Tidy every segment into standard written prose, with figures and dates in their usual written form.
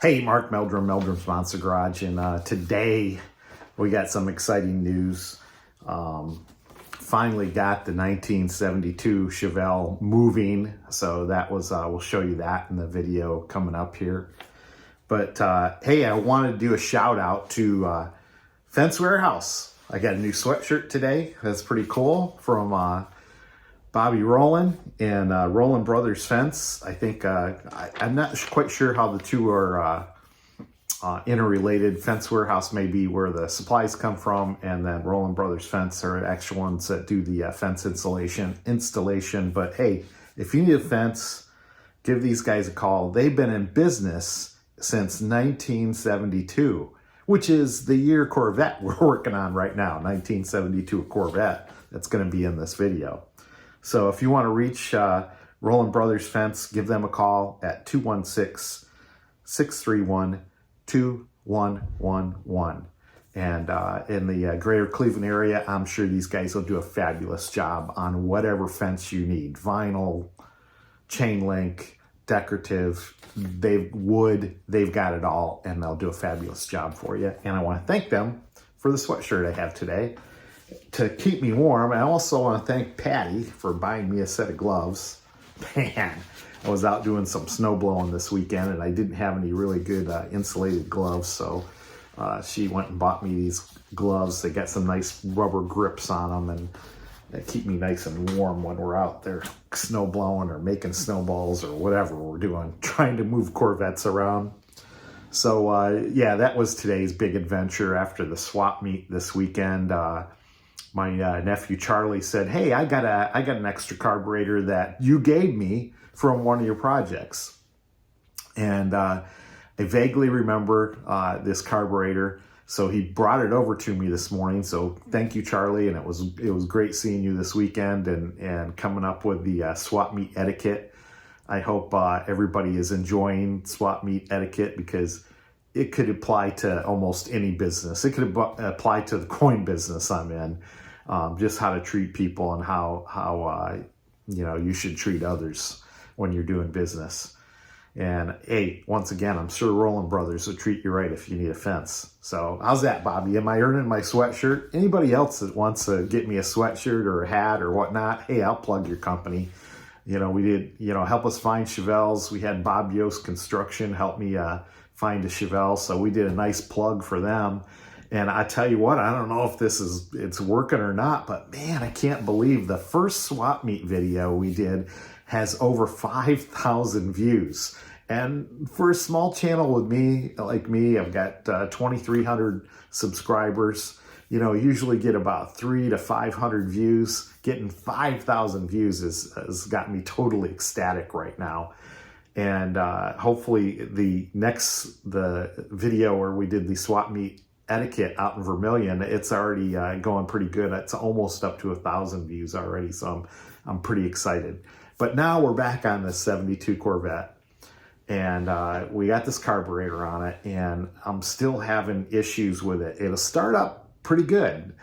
Hey, Mark Meldrum, Meldrum's Monster Garage, and today we got some exciting news. Finally got the 1972 Chevelle moving, so that was we'll show you that in the video coming up here. But hey, I wanted to do a shout out to Fence Warehouse. I got a new sweatshirt today. That's pretty cool from Bobby Rolen and Rolen Brothers Fence. I think I'm not quite sure how the two are interrelated. Fence Warehouse may be where the supplies come from, and then Rolen Brothers Fence are the actual ones that do the fence installation. But hey, if you need a fence, give these guys a call. They've been in business since 1972, which is the year Corvette we're working on right now. 1972 Corvette that's going to be in this video. So if you want to reach Rolen Brothers Fence, give them a call at 216-631-2111. And in the greater Cleveland area, I'm sure these guys will do a fabulous job on whatever fence you need. Vinyl, chain link, decorative, they've got it all, and they'll do a fabulous job for you. And I want to thank them for the sweatshirt I have today to keep me warm. I also want to thank Patty for buying me a set of gloves. Man, I was out doing some snow blowing this weekend, and I didn't have any really good insulated gloves, so she went and bought me these gloves. They got some nice rubber grips on them, and they keep me nice and warm when we're out there snow blowing or making snowballs or whatever we're doing, trying to move Corvettes around. So yeah, that was today's big adventure after the swap meet this weekend. My nephew Charlie said, "Hey, I got an extra carburetor that you gave me from one of your projects," and I vaguely remember this carburetor. So he brought it over to me this morning. So thank you, Charlie, and it was great seeing you this weekend and coming up with the swap meet etiquette. I hope everybody is enjoying swap meet etiquette, because it could apply to almost any business. It could apply to the coin business I'm in. Just how to treat people and how you should treat others when you're doing business. And hey, once again, I'm sure Rolen Brothers will treat you right if you need a fence. So how's that, Bobby? Am I earning my sweatshirt? Anybody else that wants to get me a sweatshirt or a hat or whatnot, hey, I'll plug your company. We did, help us find Chevelles. We had Bob Yost Construction help me find a Chevelle. So we did a nice plug for them. And I tell you what, I don't know if it's working or not, but man, I can't believe the first swap meet video we did has over 5,000 views. And for a small channel with me, I've got 2,300 subscribers. Usually get about 300 to 500 views. Getting 5,000 views has got me totally ecstatic right now. And hopefully the video where we did the swap meet etiquette out in Vermilion, it's already going pretty good. It's almost up to 1,000 views already, so I'm pretty excited. But now we're back on the 72 Corvette, and we got this carburetor on it, and I'm still having issues with it. It'll start up pretty good,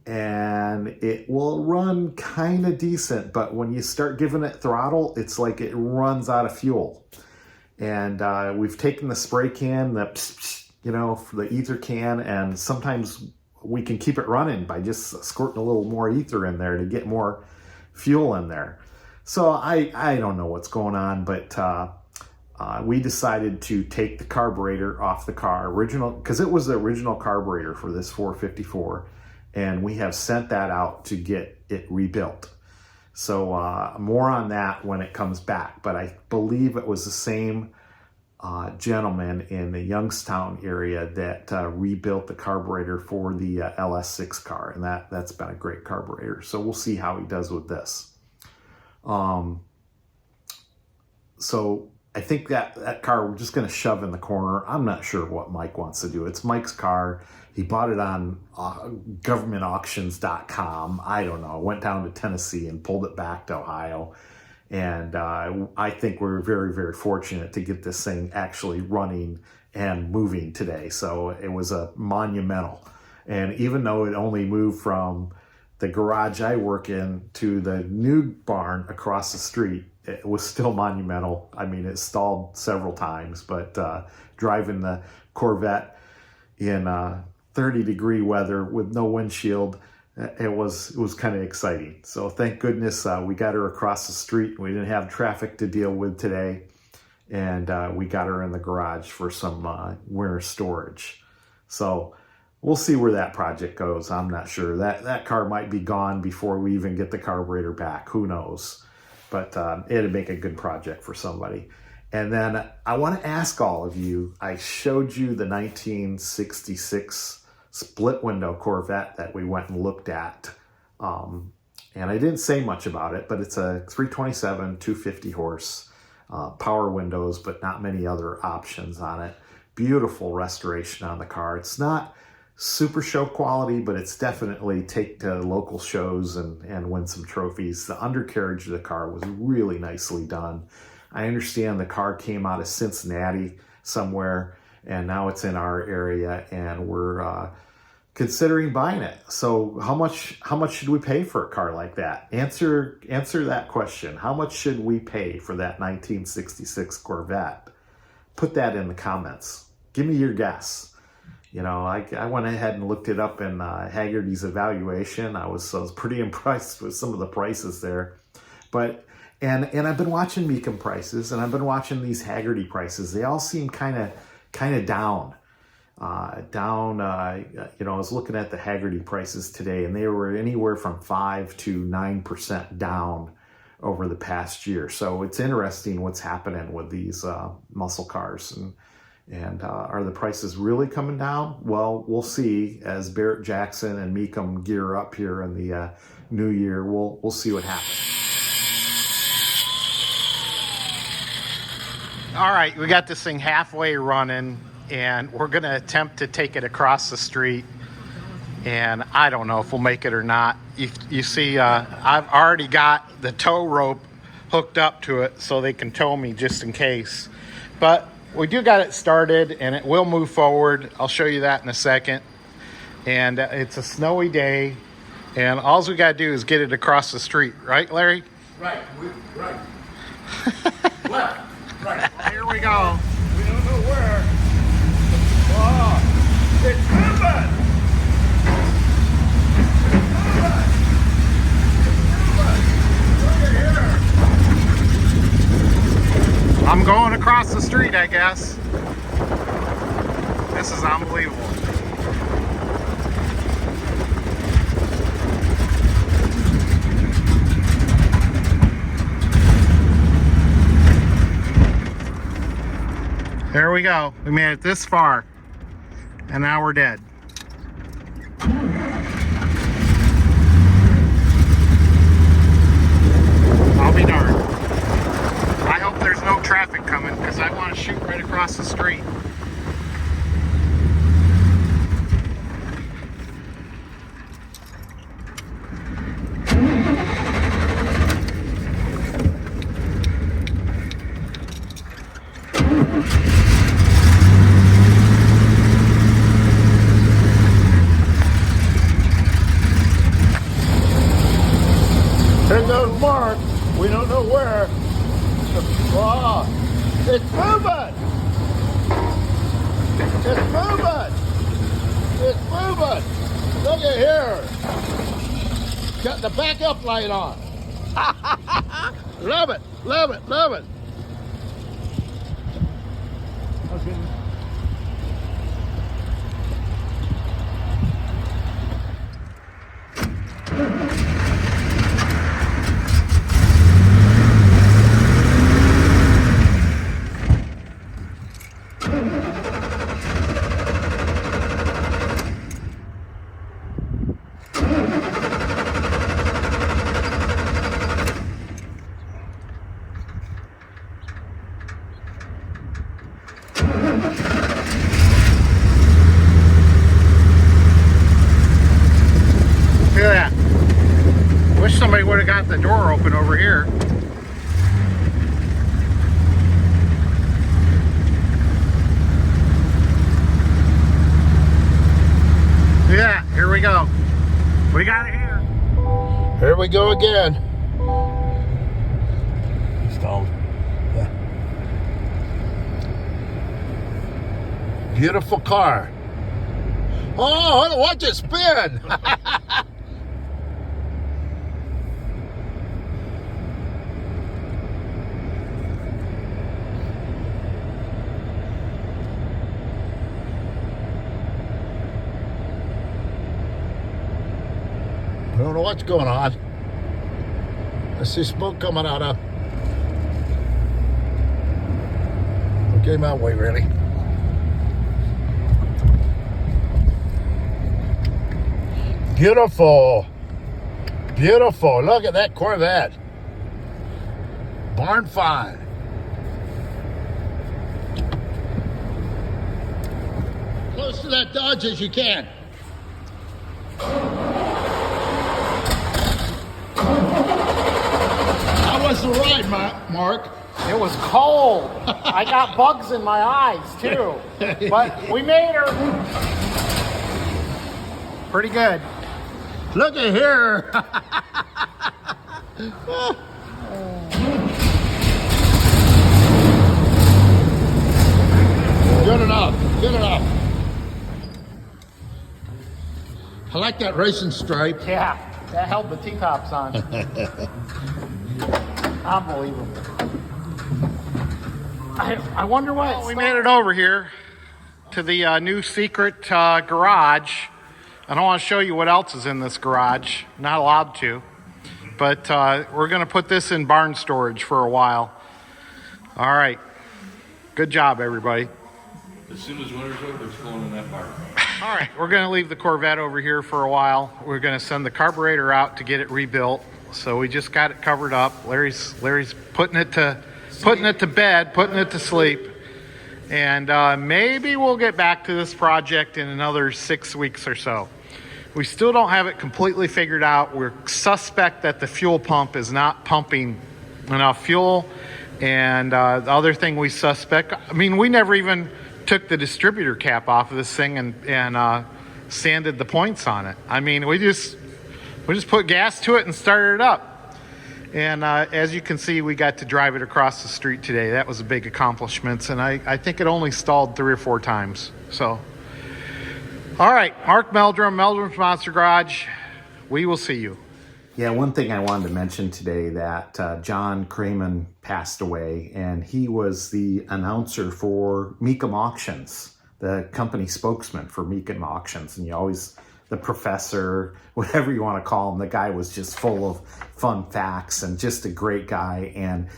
and it will run kind of decent, but when you start giving it throttle, it's like it runs out of fuel. And we've taken the spray can, for the ether can, and sometimes we can keep it running by just squirting a little more ether in there to get more fuel in there. So I don't know what's going on, but we decided to take the carburetor off the car, because it was the original carburetor for this 454, and we have sent that out to get it rebuilt. So more on that when it comes back, but I believe it was the same gentleman in the Youngstown area that rebuilt the carburetor for the LS6 car, and that's been a great carburetor. So we'll see how he does with this. So I think that car we're just going to shove in the corner. I'm not sure what Mike wants to do. It's Mike's car. He bought it on governmentauctions.com. I don't know. Went down to Tennessee and pulled it back to Ohio. And I think we're very, very fortunate to get this thing actually running and moving today. So it was a monumental. And even though it only moved from the garage I work in to the new barn across the street, it was still monumental. I mean, it stalled several times, but driving the Corvette in 30-degree weather with no windshield, it was kind of exciting. So thank goodness we got her across the street. We didn't have traffic to deal with today, and we got her in the garage for some winter storage. So we'll see where that project goes. I'm not sure. That car might be gone before we even get the carburetor back. Who knows? But it'd make a good project for somebody. And then I want to ask all of you, I showed you the 1966 split window Corvette that we went and looked at. And I didn't say much about it, but it's a 327, 250 horse, power windows, but not many other options on it. Beautiful restoration on the car. It's not super show quality, but it's definitely take to local shows and win some trophies. The undercarriage of the car was really nicely done. I understand the car came out of Cincinnati somewhere, and now it's in our area, and we're considering buying it. So how much should we pay for a car like that? Answer that question. How much should we pay for that 1966 Corvette? Put that in the comments. Give me your guess. You know, I went ahead and looked it up in Haggerty's evaluation. I was pretty impressed with some of the prices there. But and I've been watching Meekum prices, and I've been watching these Haggerty prices. They all seem kind of down. You know, I was looking at the Haggerty prices today, and they were anywhere from 5 to 9% down over the past year. So it's interesting what's happening with these muscle cars. And are the prices really coming down? Well, we'll see as Barrett Jackson and Meekum gear up here in the new year. We'll see what happens. All right, we got this thing halfway running, and we're going to attempt to take it across the street. And I don't know if we'll make it or not. You see, I've already got the tow rope hooked up to it so they can tow me just in case. But we do got it started, and it will move forward. I'll show you that in a second. And it's a snowy day, and all we got to do is get it across the street. Right, Larry? Right. Right. Left. Right. Well, here we go. We don't know where. Oh, it's moving. I'm going across the street, I guess. This is unbelievable. There we go. We made it this far, and now we're dead. I'll be darned. I hope there's no traffic coming, because I want to shoot right across the street. There goes Mark. We don't know where. Oh, it's moving! It's moving! It's moving! Look at here! Got the backup light on. Love it! Love it! Love it! Okay. Look at that. Wish somebody would have got the door open over here. Yeah, here we go. We got it here. Here we go again. installed. Yeah. Beautiful car. Oh, watch it spin. I don't know what's going on. I see smoke coming out of. Okay, my way, really. Beautiful. Beautiful. Look at that Corvette. Barnfind. Close to that Dodge as you can. How was the ride, Mark? It was cold. I got bugs in my eyes too. But we made her. Pretty good. Look at here. Good enough. Good enough. I like that racing stripe. Yeah, that held the T-tops on. Unbelievable. I wonder what. We made it over here to the new secret garage. I don't want to show you what else is in this garage. Not allowed to. But we're going to put this in barn storage for a while. All right. Good job, everybody. As soon as winter's over, it's going in that barn. All right, we're going to leave the Corvette over here for a while. We're going to send the carburetor out to get it rebuilt. So we just got it covered up. Larry's putting it to bed, putting it to sleep. And maybe we'll get back to this project in another 6 weeks or so. We still don't have it completely figured out. We're suspect that the fuel pump is not pumping enough fuel. And the other thing we suspect, I mean, we never even took the distributor cap off of this thing and sanded the points on it. I mean, we just put gas to it and started it up. And as you can see, we got to drive it across the street today. That was a big accomplishment. And I think it only stalled 3 or 4 times. So, all right, Mark Meldrum, Meldrum's Monster Garage. We will see you. Yeah, one thing I wanted to mention today that John Kraman passed away, and he was the announcer for Meekum Auctions, the company spokesman for Meekum Auctions. And the professor, whatever you want to call him, the guy was just full of fun facts and just a great guy. And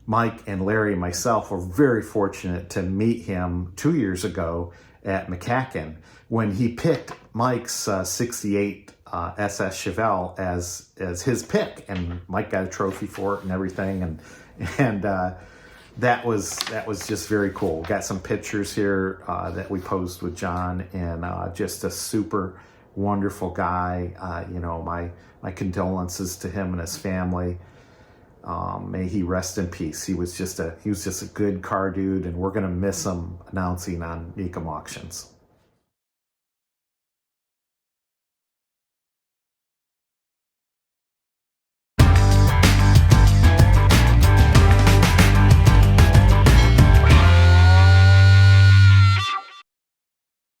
Mike and Larry and myself were very fortunate to meet him 2 years ago at McCacken when he picked Mike's 68 SS Chevelle as his pick, and Mike got a trophy for it and everything, and that was just very cool. Got some pictures here that we posed with John, and just a super wonderful guy. My condolences to him and his family. May he rest in peace. He was just a good car dude, and we're gonna miss him announcing on Meekum Auctions.